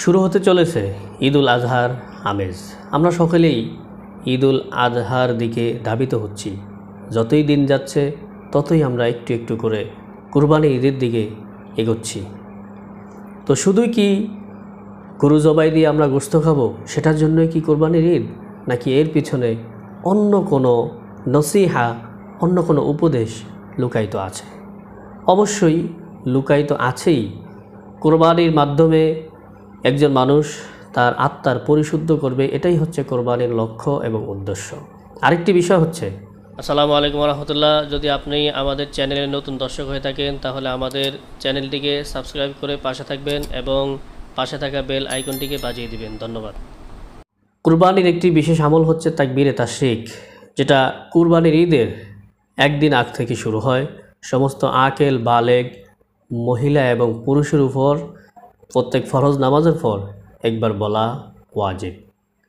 শুরু হতে চলেছে ঈদুল আজহার আমেজ। আমরা সকলেই ঈদুল আজহার দিকে ধাবিত হচ্ছি। যতই দিন যাচ্ছে ততই আমরা একটু একটু করে কুরবানি ঈদের দিকে এগোচ্ছি। তো শুধুই কি গরু জবাই দিয়ে আমরা গোশত খাবো, সেটার জন্যই কি কোরবানির ঈদ? নাকি এর পিছনে অন্য কোনো নসিহা, অন্য কোনো উপদেশ লুকায়িত আছে? অবশ্যই লুকায়িত আছেই। কোরবানির মাধ্যমে একজন মানুষ তার আত্মার পরিশুদ্ধ করবে, এটাই হচ্ছে কোরবানির লক্ষ্য এবং উদ্দেশ্য। আরেকটি বিষয় হচ্ছে, আসসালামু আলাইকুম রহমতুল্লাহ, যদি আপনি আমাদের চ্যানেলের নতুন দর্শক হয়ে থাকেন তাহলে আমাদের চ্যানেলটিকে সাবস্ক্রাইব করে পাশে থাকবেন এবং পাশে থাকা বেল আইকনটিকে বাজিয়ে দিবেন। ধন্যবাদ। কুরবানির একটি বিশেষ আমল হচ্ছে তাকবীরে তাশরিক, যেটা কুরবানির ঈদের একদিন আগ থেকে শুরু হয়। সমস্ত আকেল বালেগ মহিলা এবং পুরুষের উপর প্রত্যেক ফরজ নামাজের পর একবার বলা ওয়াজিব।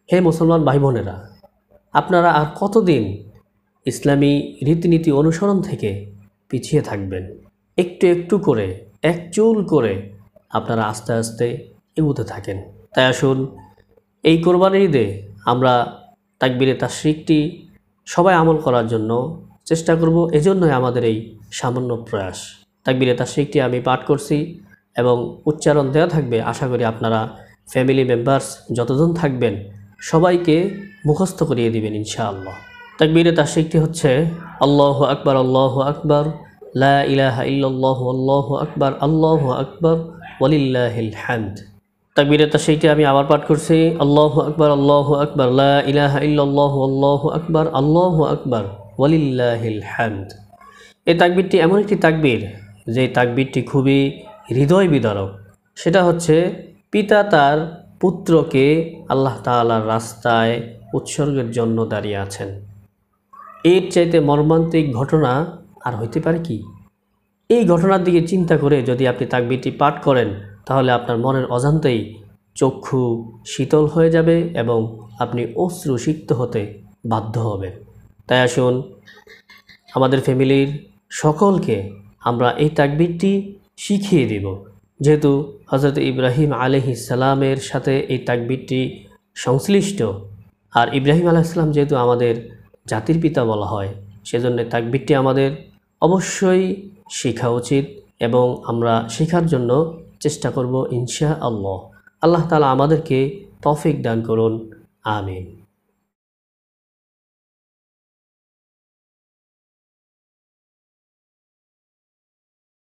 হে মুসলমান ভাই বোনেরা, আপনারা আর কতদিন ইসলামী রীতিনীতি অনুসরণ থেকে পিছিয়ে থাকবেন? একটু একটু করে, এক চুল করে আপনারা আস্তে আস্তে এগোতে থাকেন। তাই আসুন, এই কোরবানির ঈদে আমরা তাকবীরে তাশরিকটি সবাই আমল করার জন্য চেষ্টা করব। এজন্যই আমাদের এই সামান্য প্রয়াস। তাকবীরে তাশরিকটি আমি পাঠ করছি এবং উচ্চারণ দেওয়া থাকবে। আশা করি আপনারা ফ্যামিলি মেম্বার্স যতজন থাকবেন সবাইকে মুখস্থ করিয়ে দিবেন ইনশাআল্লাহ। তাকবীরে তাশরিকটি হচ্ছে আল্লাহু আকবার, আল্লাহু আকবার, লা ইলাহা ইল্লাল্লাহু, আল্লাহু আকবার, আল্লাহু আকবার, ওয়ালিল্লাহিল হামদ। তাকবীরে তাশরিকটি আমি আবার পাঠ করছি, আল্লাহু আকবার, আল্লাহু আকবার, লা ইলাহা ইল্লাল্লাহু, আল্লাহু আকবার, আল্লাহু আকবার, ওয়ালিল্লাহিল হামদ। এই তাকবীরটি এমন একটি তাকবীর যে তাকবীরটি খুবই হৃদয় বিদারক। সেটা হচ্ছে পিতা তার পুত্রকে আল্লাহ তাআলার রাস্তায় উৎসর্গের জন্য দাঁড়িয়ে আছেন। এর চাইতে মর্মান্তিক ঘটনা আর হইতে পারে কি? এই ঘটনার দিকে চিন্তা করে যদি আপনি তাকবীরটি পাঠ করেন তাহলে আপনার মনের অজান্তেই চক্ষু শীতল হয়ে যাবে এবং আপনি অশ্রু সিক্ত হতে বাধ্য হবেন। তাই আসুন, আমাদের ফ্যামিলির সকলকে আমরা এই তাকবীরটি শিখিয়ে দিব। যেহেতু হযরত ইব্রাহিম আলাইহিস সালামের সাথে এই তাকবীরটি সংশ্লিষ্ট, আর ইব্রাহিম আলাইহিস সালাম যেহেতু আমাদের জাতির পিতা বলা হয়, সেজন্য তাকবীরটি আমাদের অবশ্যই শেখা উচিত এবং আমরা শেখার জন্য চেষ্টা করব ইনশাআল্লাহ। আল্লাহ তাআলা আমাদেরকে তৌফিক দান করুন, আমিন।